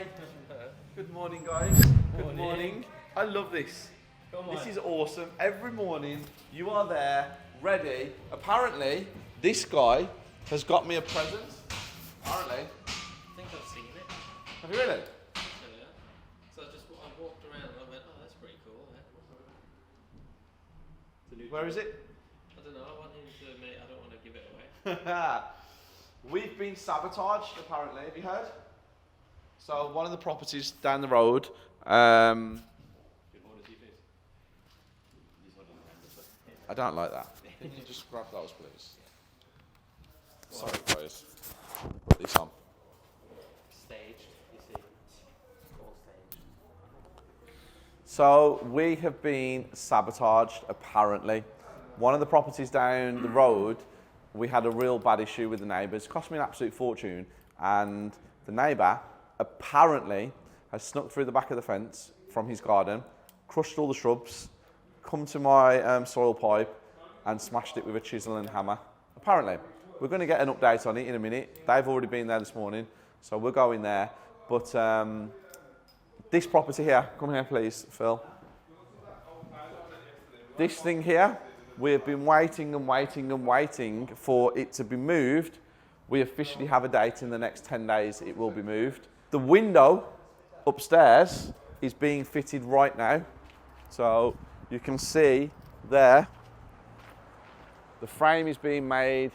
Hi. Good morning, guys. Good morning. I love this. This is awesome. Every morning you are there, ready. Apparently, this guy has got me a present. Apparently. I think I've seen it. Have you really? Yeah. So I walked around and I went, oh, that's pretty cool. Yeah. Where is it? I don't know. I want him to make. I don't want to give it away. We've been sabotaged, apparently. Have you heard? So one of the properties down the road. I don't like that. Can you just grab those, please? Sorry, guys. Put this on. Staged, you see. All staged. So we have been sabotaged, apparently. One of the properties down the road, we had a real bad issue with the neighbours. Cost me an absolute fortune. And the neighbour apparently has snuck through the back of the fence from his garden, crushed all the shrubs, come to my soil pipe and smashed it with a chisel and hammer. Apparently. We're going to get an update on it in a minute. They've already been there this morning, so we're going there. But this property here, come here please, Phil. This thing here, we have been waiting and waiting and waiting for it to be moved. We officially have a date in the next 10 days it will be moved. The window upstairs is being fitted right now. So you can see there, the frame is being made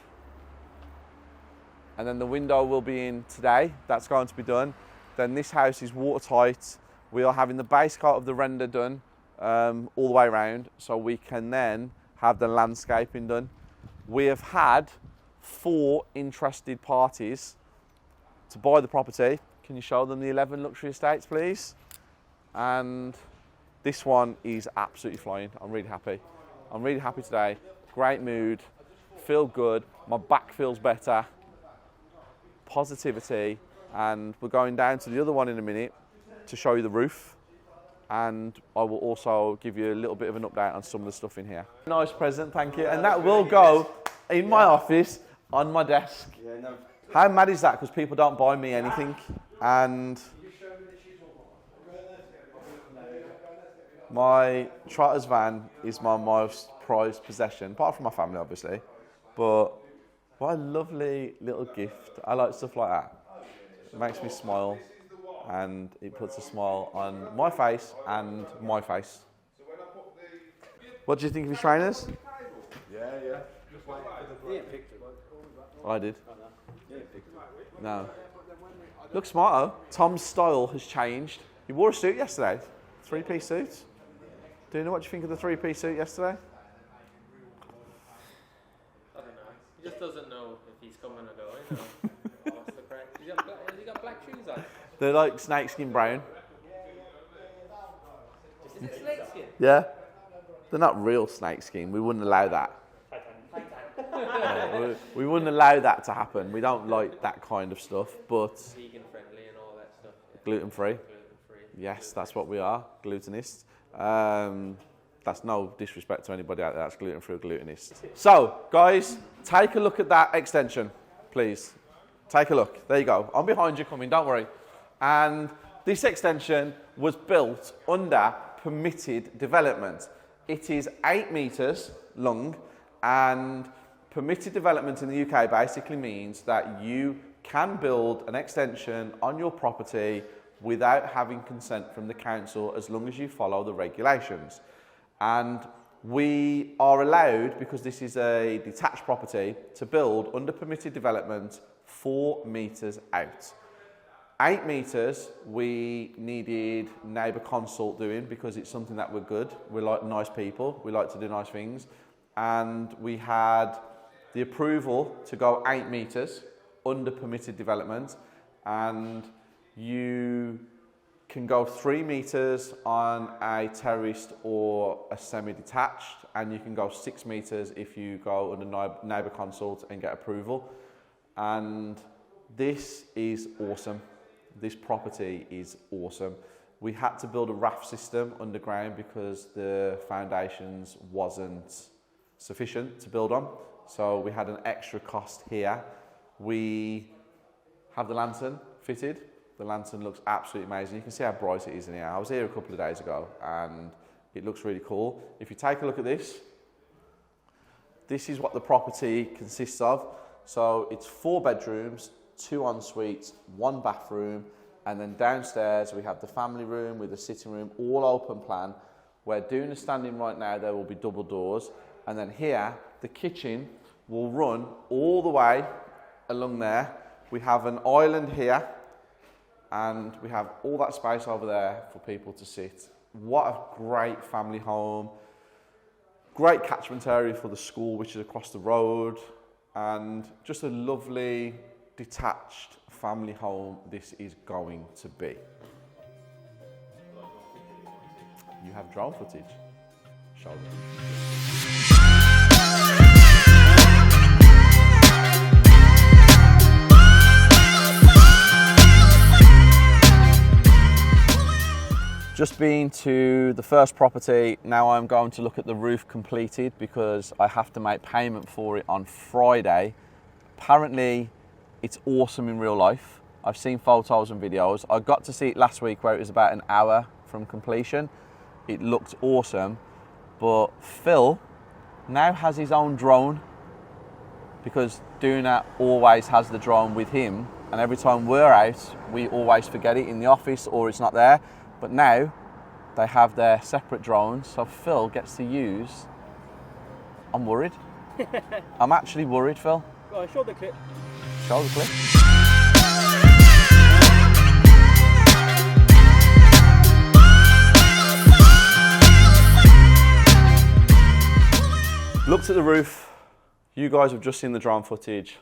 and then the window will be in today. That's going to be done. Then this house is watertight. We are having the base coat of the render done all the way around so we can then have the landscaping done. We have had 4 interested parties to buy the property. Can you show them the 11 luxury estates, please? And this one is absolutely flying. I'm really happy. I'm really happy today. Great mood, feel good. My back feels better. Positivity. And we're going down to the other one in a minute to show you the roof. And I will also give you a little bit of an update on some of the stuff in here. Nice present, thank you. And that will go in my office on my desk. How mad is that? Because people don't buy me anything. And my trotter's van is my most prized possession, apart from my family, obviously. But what a lovely little gift. I like stuff like that. It makes me smile. And it puts a smile on my face and my face. What do you think of his trainers? Yeah. I did. No. Look smart, though. Tom's style has changed. He wore a suit yesterday. 3-piece suit. Do you know what you think of the 3-piece suit yesterday? I don't know. He just doesn't know if he's coming or going. What's the crack? Has he got black shoes on? They're like snakeskin brown. Is it snakeskin? Yeah. They're not real snakeskin. We wouldn't allow that. Yeah, we wouldn't allow that to happen. We don't like that kind of stuff, but... Vegan friendly and all that stuff. Yeah. Gluten-free. Gluten-free. Yes, that's what we are, glutenists. That's no disrespect to anybody out there that's gluten-free or glutenist. So, guys, take a look at that extension, please. Take a look. There you go. I'm behind you coming, don't worry. And this extension was built under permitted development. It is 8 metres long, and permitted development in the UK basically means that you can build an extension on your property without having consent from the council as long as you follow the regulations. And we are allowed, because this is a detached property, to build under permitted development 4 metres out. 8 metres, we needed neighbour consult doing because it's something that we're good. We're like nice people. We like to do nice things. And we had the approval to go 8 metres under permitted development. And you can go 3 metres on a terraced or a semi-detached. And you can go 6 metres if you go under neighbour consult and get approval. And this is awesome. This property is awesome. We had to build a raft system underground because the foundations wasn't sufficient to build on. So we had an extra cost here. We have the lantern fitted. The lantern looks absolutely amazing. You can see how bright it is in here. I was here a couple of days ago and it looks really cool. If you take a look at this, this is what the property consists of. So it's 4 bedrooms, 2 en-suites, 1 bathroom, and then downstairs we have the family room with the sitting room, all open plan. Where doing the standing right now, there will be double doors. And then here, the kitchen will run all the way along there. We have an island here, and we have all that space over there for people to sit. What a great family home. Great catchment area for the school, which is across the road. And just a lovely, detached family home this is going to be. You have drone footage. Show them. Just been to the first property. Now I'm going to look at the roof completed because I have to make payment for it on Friday. Apparently, it's awesome in real life. I've seen photos and videos. I got to see it last week where it was about an hour from completion. It looked awesome, but Phil now has his own drone because Duna always has the drone with him, and every time we're out, we always forget it in the office or it's not there. But now they have their separate drones, so Phil gets to use. I'm worried. I'm actually worried, Phil. Go on, show the clip. Show the clip. Looked at the roof. You guys have just seen the drone footage.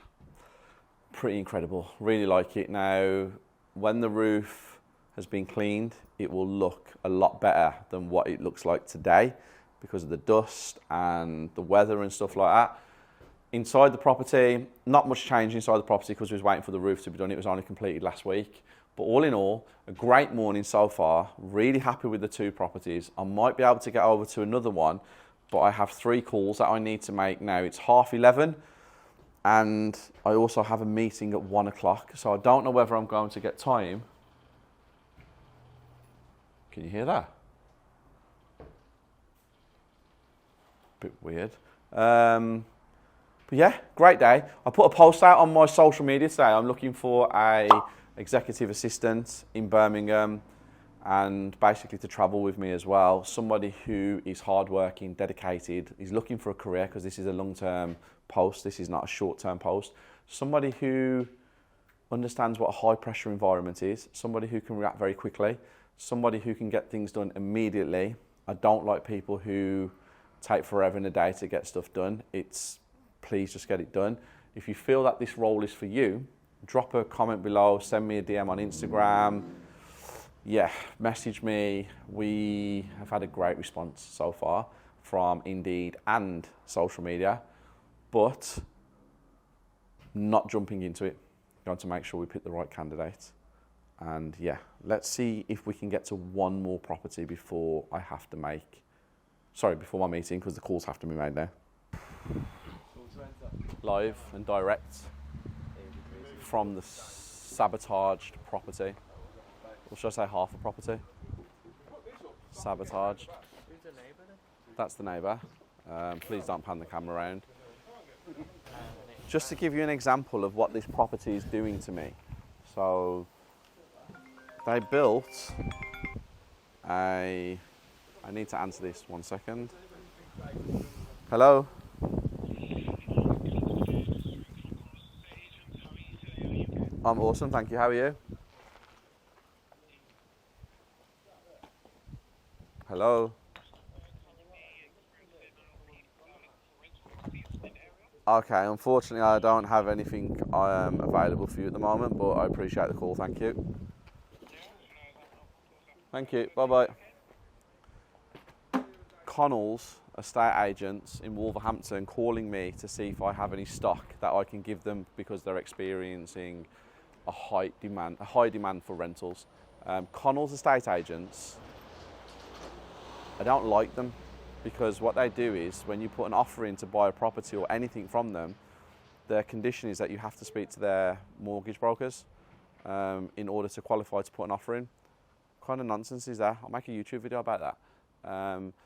Pretty incredible. Really like it. Now, when the roof has been cleaned, it will look a lot better than what it looks like today because of the dust and the weather and stuff like that. Inside the property, not much change inside the property because we was waiting for the roof to be done. It was only completed last week. But all in all, a great morning so far. Really happy with the 2 properties. I might be able to get over to another one, but I have 3 calls that I need to make now. It's 11:30 and I also have a meeting at 1 o'clock. So I don't know whether I'm going to get time. Can you hear that? Bit weird. But yeah, great day. I put a post out on my social media today. I'm looking for a executive assistant in Birmingham and basically to travel with me as well. Somebody who is hardworking, dedicated, is looking for a career because this is a long-term post. This is not a short-term post. Somebody who understands what a high-pressure environment is. Somebody who can react very quickly. Somebody who can get things done immediately. I don't like people who take forever in a day to get stuff done. It's please just get it done. If you feel that this role is for you, drop a comment below, send me a DM on Instagram. Yeah, message me. We have had a great response so far from Indeed and social media, but not jumping into it. Going to make sure we pick the right candidate. And yeah, let's see if we can get to 1 more property before I have to make, before my meeting, because the calls have to be made now. Live and direct from the sabotaged property. Or should I say half a property? Sabotage. Who's the neighbour then? That's the neighbour. Please don't pan the camera around. Just to give you an example of what this property is doing to me. So they built I need to answer this 1 second. Hello? I'm awesome, thank you. How are you? Hello? Okay, unfortunately I don't have anything available for you at the moment, but I appreciate the call, thank you. Thank you, bye-bye. Connell's estate agents in Wolverhampton calling me to see if I have any stock that I can give them because they're experiencing a high demand for rentals. Connell's estate agents, I don't like them because what they do is when you put an offer in to buy a property or anything from them, their condition is that you have to speak to their mortgage brokers. in order to qualify to put an offer in. What kind of nonsense is that? I'll make a YouTube video about that.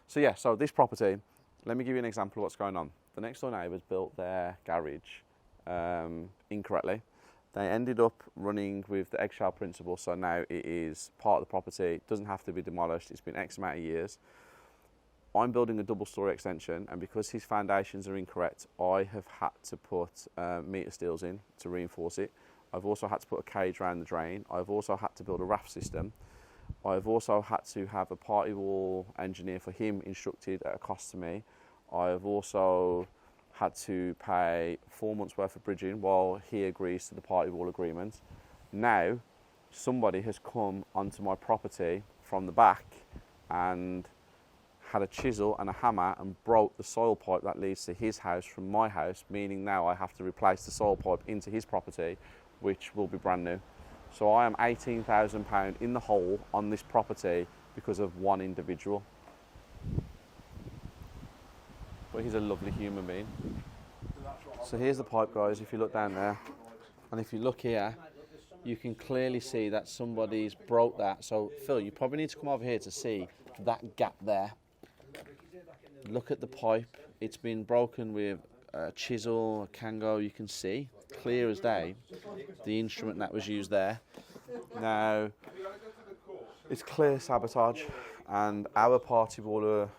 So yeah, so this property, let me give you an example of what's going on. The next door neighbours built their garage incorrectly. They ended up running with the eggshell principle, so now it is part of the property. It doesn't have to be demolished. It's been X amount of years. I'm building a double-storey extension, and because his foundations are incorrect, I have had to put meter steels in to reinforce it. I've also had to put a cage around the drain. I've also had to build a raft system. I've also had to have a party wall engineer for him instructed at a cost to me. I've also had to pay 4 months worth of bridging while he agrees to the party wall agreement. Now, somebody has come onto my property from the back and had a chisel and a hammer and broke the soil pipe that leads to his house from my house, meaning now I have to replace the soil pipe into his property, which will be brand new. So I am £18,000 in the hole on this property because of one individual. But he's a lovely human being. So here's the pipe, guys, if you look down there. And if you look here, you can clearly see that somebody's broke that. So Phil, you probably need to come over here to see that gap there. Look at the pipe. It's been broken with a chisel, a kango. You can see, clear as day, the instrument that was used there. Now, it's clear sabotage, and our party waller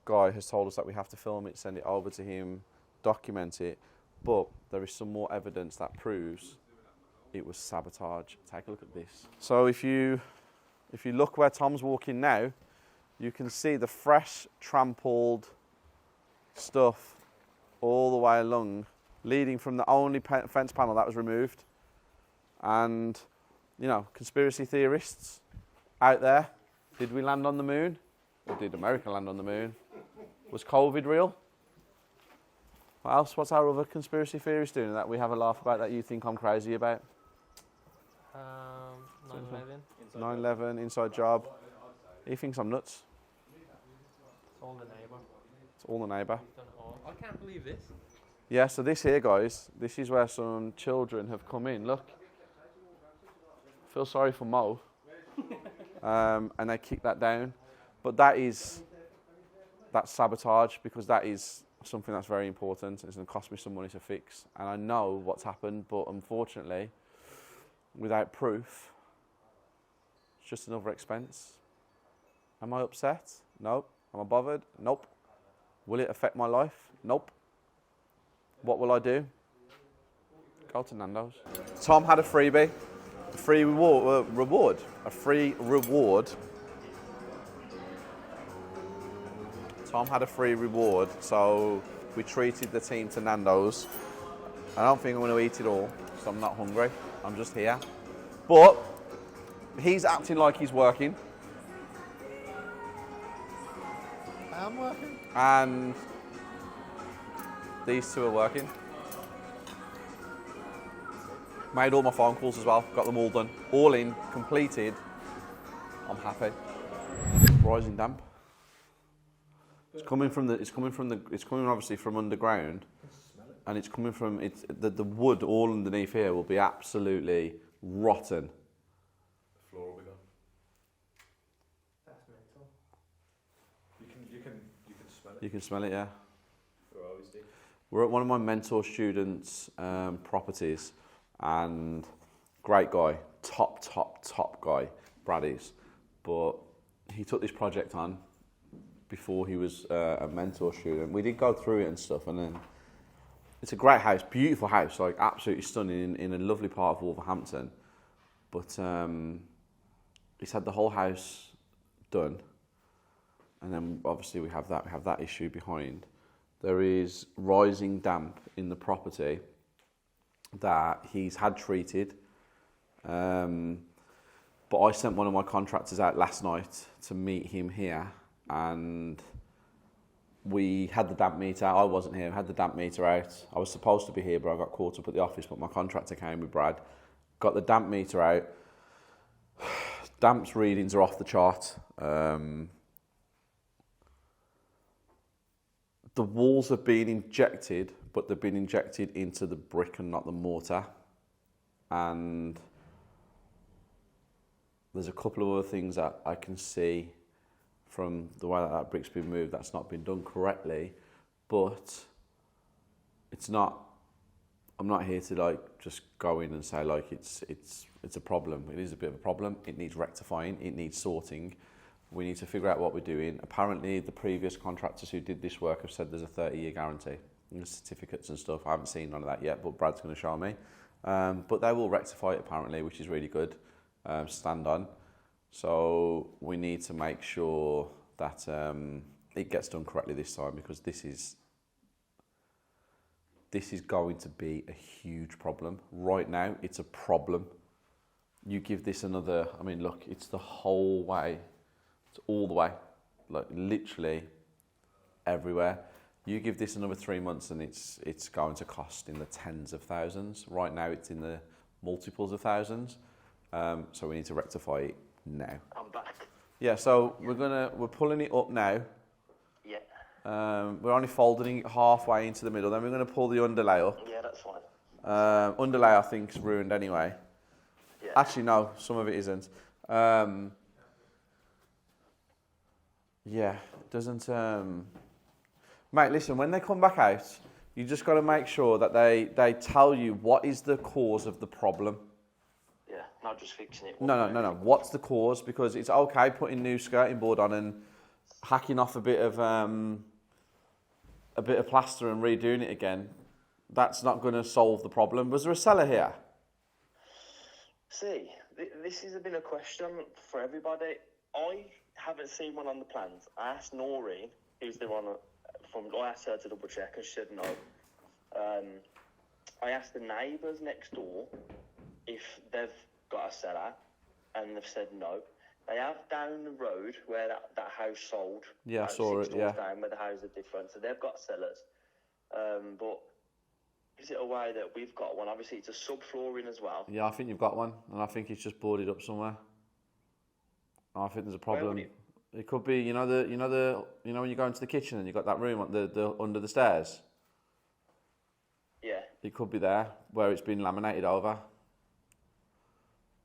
guy has told us that we have to film it, send it over to him, document it, but there is some more evidence that proves it was sabotage. Take a look at this. So if you look where Tom's walking now, you can see the fresh trampled stuff all the way along, leading from the only fence panel that was removed. And, you know, conspiracy theorists out there, did we land on the moon? Or did America land on the moon? Was COVID real? What else? What's our other conspiracy theorists doing that we have a laugh about that you think I'm crazy about? 9/11. 9/11, inside job. He thinks I'm nuts. It's all the neighbour. It's all the neighbour. We've done it all. I can't believe this. Yeah, so this here, guys, this is where some children have come in. Look. Feel sorry for Mo. And they kicked that down. But that's sabotage, because that is something that's very important. It's going to cost me some money to fix. And I know what's happened, but unfortunately, without proof, it's just another expense. Am I upset? Nope. Am I bothered? Nope. Will it affect my life? Nope. What will I do? Go to Nando's. Tom had a freebie. A free reward. A free reward. Tom had a free reward, so we treated the team to Nando's. I don't think I'm going to eat it all, so I'm not hungry. I'm just here. But he's acting like he's working. I'm working. And these two are working. Made all my phone calls as well, got them all done. All in, completed. I'm happy. Rising damp. It's coming obviously from underground, and it's coming from the wood all underneath here will be absolutely rotten. The floor will be gone. That's mental. You can smell it. You can smell it, yeah. Obviously. We're at one of my mentor students' properties, and great guy, top guy, Braddy's, but he took this project on before he was a mentor student. We did go through it and stuff, and then it's a great house, beautiful house, like absolutely stunning in a lovely part of Wolverhampton. But he's had the whole house done, and then obviously we have that issue behind. There is rising damp in the property that he's had treated. But I sent one of my contractors out last night to meet him here, and we had the damp meter. I wasn't here, had the damp meter out. I was supposed to be here, but I got caught up at the office, but my contractor came with Brad. Got the damp meter out. Damp's readings are off the chart. The walls have been injected, but they've been injected into the brick and not the mortar. and there's a couple of other things that I can see from the way that brick's been moved that's not been done correctly, but it's not. I'm not here to like just go in and say like it's a problem. It is a bit of a problem. It needs rectifying. It needs sorting. We need to figure out what we're doing. Apparently, the previous contractors who did this work have said there's a 30-year guarantee. And certificates and stuff. I haven't seen none of that yet, but Brad's going to show me. But they will rectify it apparently, which is really good. Stand on. So we need to make sure that it gets done correctly this time, because this is going to be a huge problem. Right now, it's a problem. You give this another, I mean, look, it's the whole way. It's all the way, like literally everywhere. You give this another 3 months and it's going to cost in the tens of thousands. Right now, it's in the multiples of thousands. So we need to rectify it now. I'm back. Yeah, so we're pulling it up now. Yeah. We're only folding it halfway into the middle. Then we're going to pull the underlay up. Yeah, that's fine. Underlay, I think, is ruined anyway. Yeah. Actually, no, some of it isn't. Yeah, it doesn't. Mate, listen, when they come back out, you just got to make sure that they tell you what is the cause of the problem. Yeah, not just fixing it. No. What's the cause? Because it's okay putting new skirting board on and hacking off a bit of plaster and redoing it again. That's not going to solve the problem. Was there a cellar here? See, this has been a question for everybody. I haven't seen one on the plans. I asked Noreen, who's the one I asked her to double check, and she said no. I asked the neighbours next door if they've got a cellar, and they've said no. They have down the road where that house sold. Yeah, I saw it, yeah. Down where the houses are different, so they've got cellars. But is it a way that we've got one? Obviously, it's a subflooring as well. Yeah, I think you've got one, and I think it's just boarded up somewhere. I think there's a problem. It could be, you know when you go into the kitchen and you got that room the under the stairs. Yeah. It could be there where it's been laminated over.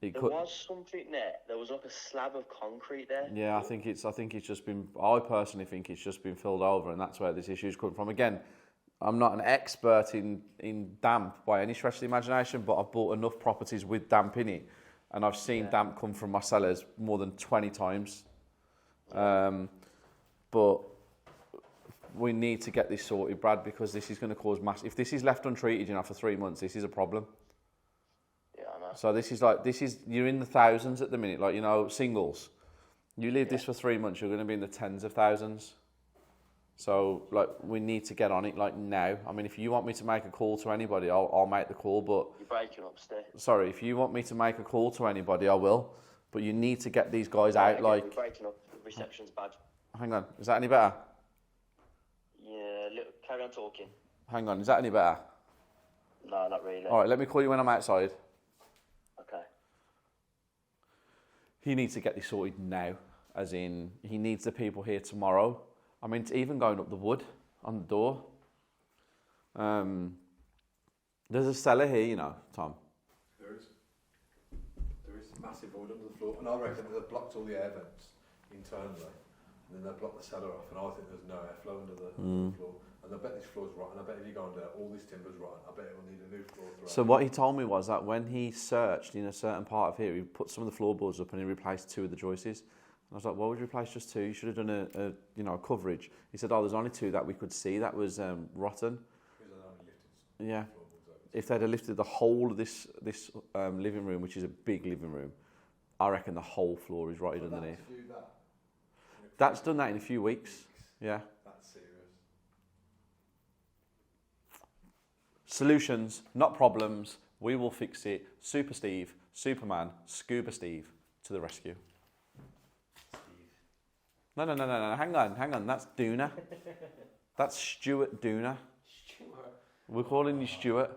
There was something there. There was like a slab of concrete there. Yeah, I think it's just been. I personally think it's just been filled over, and that's where this issue's come from. Again, I'm not an expert in damp by any stretch of the imagination, but I've bought enough properties with damp in it, and I've seen damp come from my cellars more than 20 times. But we need to get this sorted, Brad, because this is going to cause mass. If this is left untreated, for 3 months, this is a problem. Yeah, I know. So you're in the thousands at the minute, singles. You leave this for 3 months, you're going to be in the tens of thousands. So, we need to get on it, now. I mean, if you want me to make a call to anybody, I'll make the call, but... You're breaking up, Steve. Sorry, if you want me to make a call to anybody, I will. But you need to get these guys out, You're breaking up. The reception's bad. Hang on, is that any better? Yeah, carry on talking. Hang on, is that any better? No, not really. All right, let me call you when I'm outside. Okay. He needs to get this sorted now, as in, he needs the people here tomorrow. I mean, it's even going up the wood on the door. There's a cellar here, Tom. There is a massive void under the floor, and I reckon they've blocked all the air vents internally, and then they've blocked the cellar off, and I think there's no airflow under the floor. And I bet this floor's rotten. I bet if you go under all this timber's rotten, I bet it will need a new floor throughout. So what he told me was that when he searched in a certain part of here, he put some of the floorboards up and he replaced 2 of the joists. I was like, why would you replace just 2? You should have done a coverage. He said, there's only 2 that we could see that was rotten. Yeah. If they'd have lifted the whole of this living room, which is a big living room, I reckon the whole floor is rotted underneath. That's done that in a few weeks. Yeah. That's serious. Solutions, not problems. We will fix it. Super Steve, Superman, Scuba Steve to the rescue. No. Hang on. That's Duna. That's Stuart Duna. Stuart. We're calling you Stuart.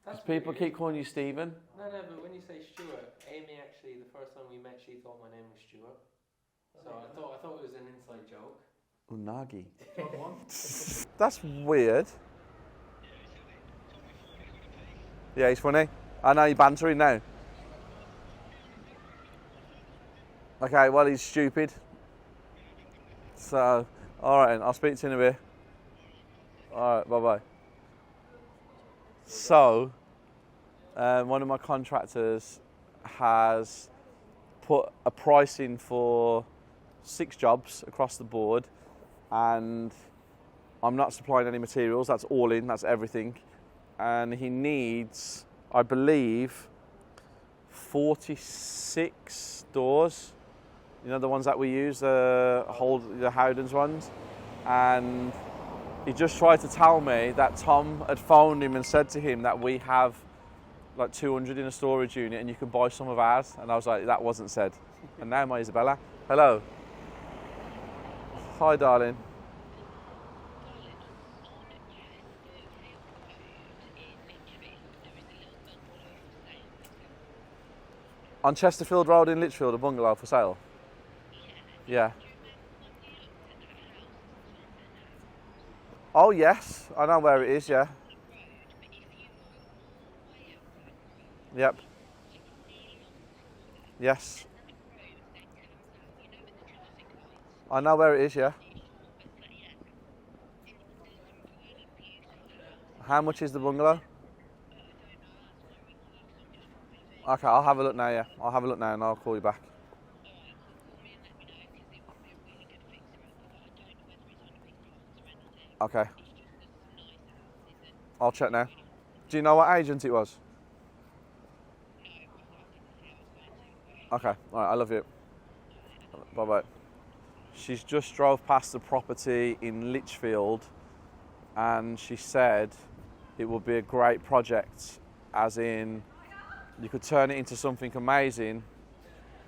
Because people keep calling you Stephen. No, but when you say Stuart, Amy actually, the first time we met, she thought my name was Stuart. So I thought it was an inside joke. Unagi. That's weird. Yeah, he's funny. I know you're bantering now. Okay, well, he's stupid. So, alright, then, I'll speak to you in a bit. Alright, bye-bye. So, one of my contractors has put a price in for 6 jobs across the board, and I'm not supplying any materials, that's all in, that's everything. And he needs, I believe, 46 doors. You know, the ones that we use, the Howden's ones. And he just tried to tell me that Tom had phoned him and said to him that we have like 200 in a storage unit and you can buy some of ours. And I was like, that wasn't said. And now my Isabella. Hello. Hi, darling. On Chesterfield Road in Lichfield, a bungalow for sale? Yeah. Oh yes, I know where it is, yeah. Yep. Yes. I know where it is, yeah. How much is the bungalow? Okay, I'll have a look now, yeah. I'll have a look now and I'll call you back. Okay. I'll check now. Do you know what agent it was? Okay, alright, I love you. Bye-bye. She's just drove past the property in Lichfield and she said it would be a great project, as in you could turn it into something amazing,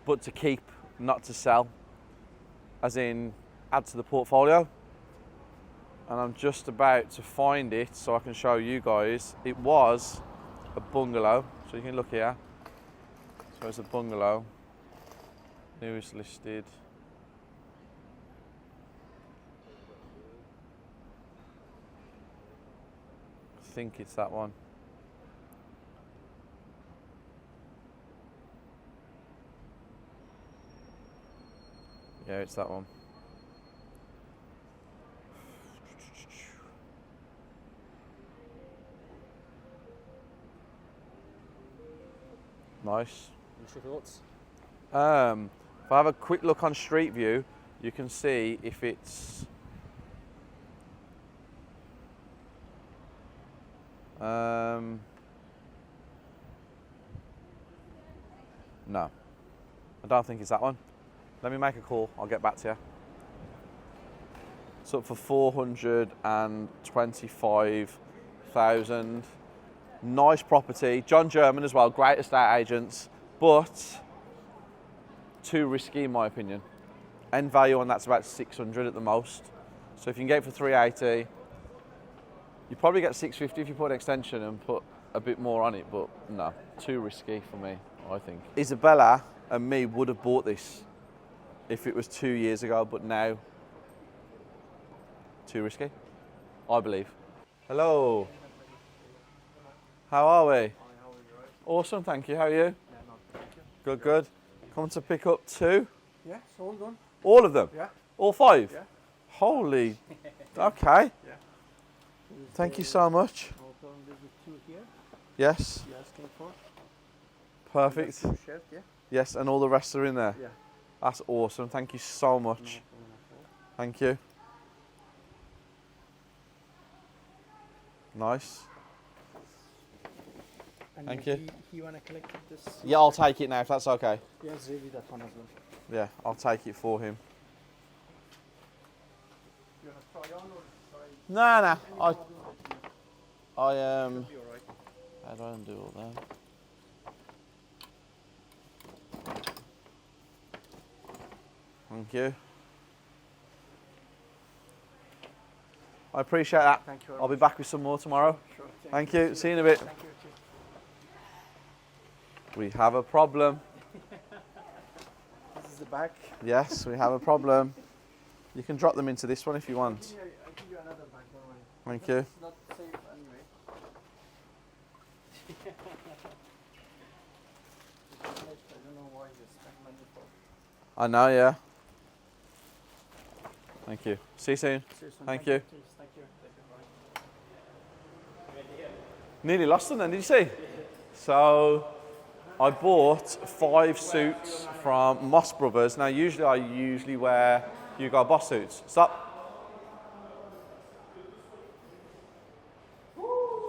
but to keep, not to sell, as in add to the portfolio. And I'm just about to find it so I can show you guys. It was a bungalow, so you can look here. So it's a bungalow, newest listed. I think it's that one. Yeah, it's that one. Nice. What's your thoughts? If I have a quick look on Street View, you can see if it's no, I don't think it's that one. Let me make a call, I'll get back to you. It's up for 425,000. Nice property. John German as well, great estate agents, but too risky in my opinion. End value on that's about 600 at the most. So if you can get it for 380, you probably get 650 if you put an extension and put a bit more on it, but no, too risky for me, I think. Isabella and me would have bought this if it was 2 years ago, but now, too risky, I believe. Hello. How are we? Awesome, thank you. How are you? Good, good. Come to pick up 2? Yeah, it's all done. All of them? Yeah. All 5? Yeah. Holy. Okay. Yeah. Thank you so much. Also, there's 2 here. Yes. You asking for? Perfect. Two chefs, yeah. Yes, and all the rest are in there. Yeah. That's awesome. Thank you so much. Thank you. Nice. And Thank you. you. You want to collect this? Yeah, I'll take it now if that's okay. Yeah, really that one as well. Yeah, I'll take it for him. You want to try on or try? No, no. Should I be alright. how do I undo all that? Thank you. I appreciate that. Thank you. I'll be back with some more tomorrow. Sure. Thank you. See you in a bit. Thank you. We have a problem. This is the back. Yes, we have a problem. You can drop them into this one if you want. Yeah, I'll give you another back. Don't worry. Thank you. It's not safe anyway. why you spend money for. I know, yeah. Thank you. See you soon. See you soon. Thank you. Cheers. Thank you. Nearly lost them then, did you see? So I bought 5 suits from Moss Brothers. Now usually I wear Hugo Boss suits. Stop.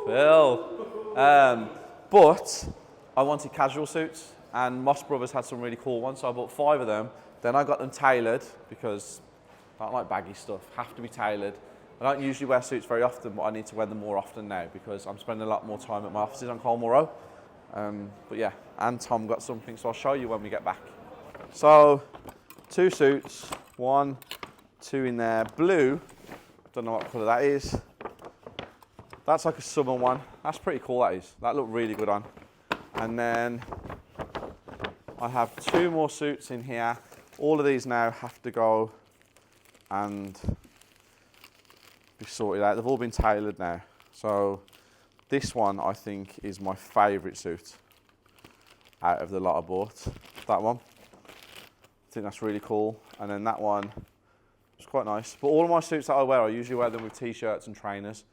Phil. But I wanted casual suits and Moss Brothers had some really cool ones, so I bought 5 of them. Then I got them tailored because I don't like baggy stuff, have to be tailored. I don't usually wear suits very often, but I need to wear them more often now because I'm spending a lot more time at my offices on Colmore Row. But yeah, and Tom got something, so I'll show you when we get back. So, 2 suits, 1, 2 in there. Blue, don't know what colour that is. That's like a summer one. That's pretty cool, that is. That looked really good on. And then I have 2 more suits in here. All of these now have to go and be sorted out. They've all been tailored now. So this one I think is my favourite suit out of the lot I bought. That one. I think that's really cool. And then that one is quite nice. But all of my suits that I wear, I usually wear them with t-shirts and trainers.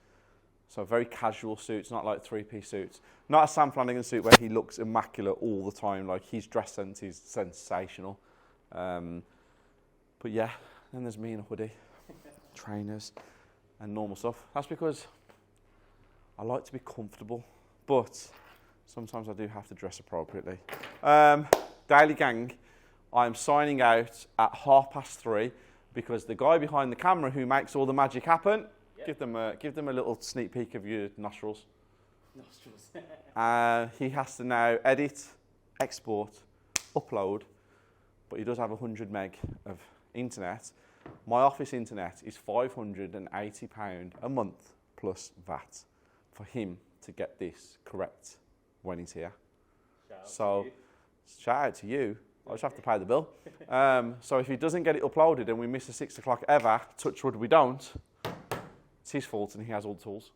So very casual suits, not like 3-piece suits. Not a Sam Flanagan suit where he looks immaculate all the time. Like his dress sense is sensational. But yeah, then there's me in a hoodie, trainers and normal stuff. That's because I like to be comfortable, but sometimes I do have to dress appropriately. Daily Gang, I'm signing out at 3:30 because the guy behind the camera who makes all the magic happen, give them a little sneak peek of your nostrils. He has to now edit, export, upload, but he does have 100 meg of internet. My office internet is £580 a month plus VAT for him to get this correct when he's here. Shout out to you. I just have to pay the bill. So if he doesn't get it uploaded and we miss a 6 o'clock ever, touch wood we don't, it's his fault and he has all the tools.